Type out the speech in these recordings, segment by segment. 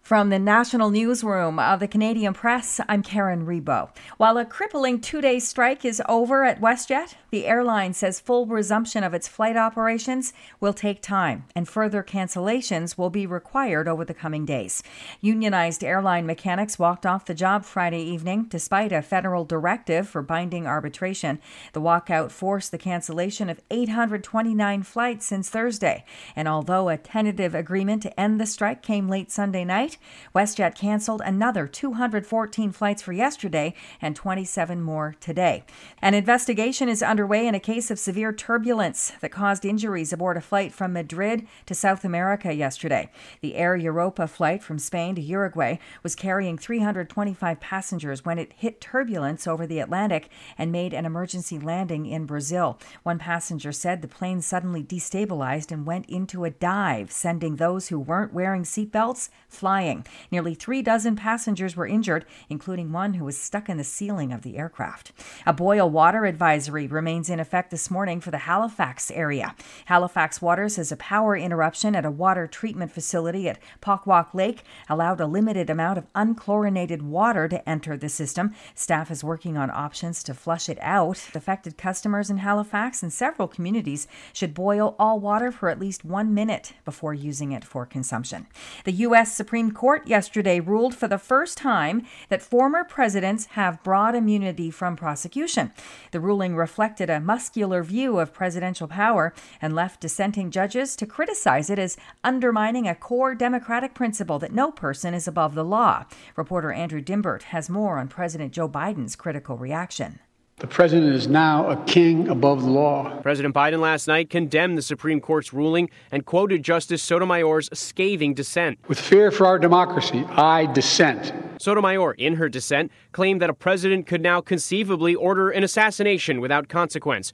From the National Newsroom of the Canadian Press, I'm Karen Rebo. While a crippling 2-day strike is over at WestJet, the airline says full resumption of its flight operations will take time, and further cancellations will be required over the coming days. Unionized airline mechanics walked off the job Friday evening despite a federal directive for binding arbitration. The walkout forced the cancellation of 829 flights since Thursday, and although a tentative agreement to end the strike came late Sunday night, WestJet canceled another 214 flights for yesterday and 27 more today. An investigation is underway in a case of severe turbulence that caused injuries aboard a flight from Madrid to South America yesterday. The Air Europa flight from Spain to Uruguay was carrying 325 passengers when it hit turbulence over the Atlantic and made an emergency landing in Brazil. One passenger said the plane suddenly destabilized and went into a dive, sending those who weren't wearing seatbelts flying. Nearly 36 passengers were injured, including one who was stuck in the ceiling of the aircraft. A boil water advisory remains in effect this morning for the Halifax area. Halifax Water says a power interruption at a water treatment facility at Pockwalk Lake allowed a limited amount of unchlorinated water to enter the system. Staff is working on options to flush it out. Affected customers in Halifax and several communities should boil all water for at least 1 minute before using it for consumption. The U.S. Supreme Court yesterday ruled for the first time that former presidents have broad immunity from prosecution. The ruling reflected a muscular view of presidential power and left dissenting judges to criticize it as undermining a core democratic principle that no person is above the law. Reporter Andrew Dimbert has more on President Joe Biden's critical reaction. The president is now a king above the law. President Biden last night condemned the Supreme Court's ruling and quoted Justice Sotomayor's scathing dissent. With fear for our democracy, I dissent. Sotomayor, in her dissent, claimed that a president could now conceivably order an assassination without consequence.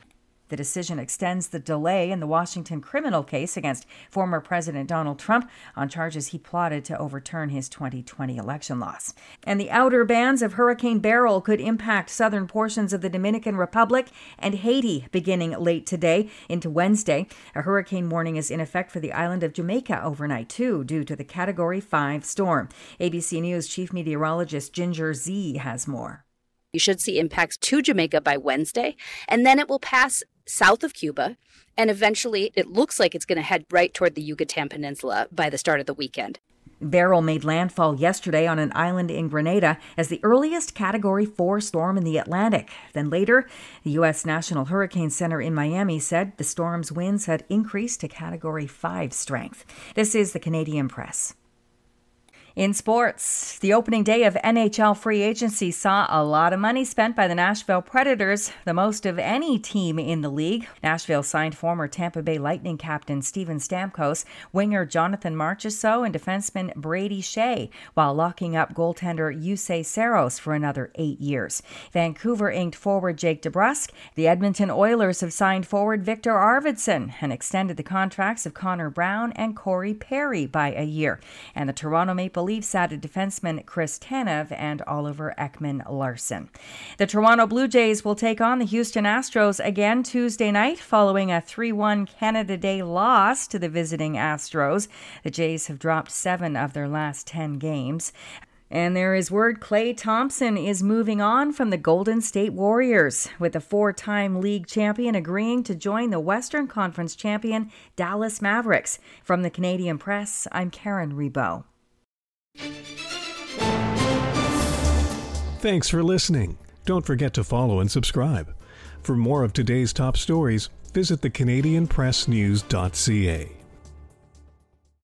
The decision extends the delay in the Washington criminal case against former President Donald Trump on charges he plotted to overturn his 2020 election loss. And the outer bands of Hurricane Beryl could impact southern portions of the Dominican Republic and Haiti beginning late today into Wednesday. A hurricane warning is in effect for the island of Jamaica overnight, too, due to the Category 5 storm. ABC News chief meteorologist Ginger Z has more. You should see impacts to Jamaica by Wednesday, and then it will pass south of Cuba, and eventually it looks like it's going to head right toward the Yucatan Peninsula by the start of the weekend. Beryl made landfall yesterday on an island in Grenada as the earliest Category 4 storm in the Atlantic. Then later, the U.S. National Hurricane Center in Miami said the storm's winds had increased to Category 5 strength. This is the Canadian Press. In sports, the opening day of NHL free agency saw a lot of money spent by the Nashville Predators, the most of any team in the league. Nashville signed former Tampa Bay Lightning captain Steven Stamkos, winger Jonathan Marchessault, and defenseman Brady Shea, while locking up goaltender Jussi Saros for another 8 years. Vancouver inked forward Jake DeBrusk. The Edmonton Oilers have signed forward Victor Arvidsson and extended the contracts of Connor Brown and Corey Perry by a year. And the Toronto Maple Leafs added defensemen Chris Tanev and Oliver Ekman-Larsson. The Toronto Blue Jays will take on the Houston Astros again Tuesday night following a 3-1 Canada Day loss to the visiting Astros. The Jays have dropped 7 of their last 10 games. And there is word Klay Thompson is moving on from the Golden State Warriors, with the 4-time league champion agreeing to join the Western Conference champion Dallas Mavericks. From the Canadian Press, I'm Karen Rebo. Thanks for listening. Don't forget to follow and subscribe. For more of today's top stories, visit thecanadianpressnews.ca.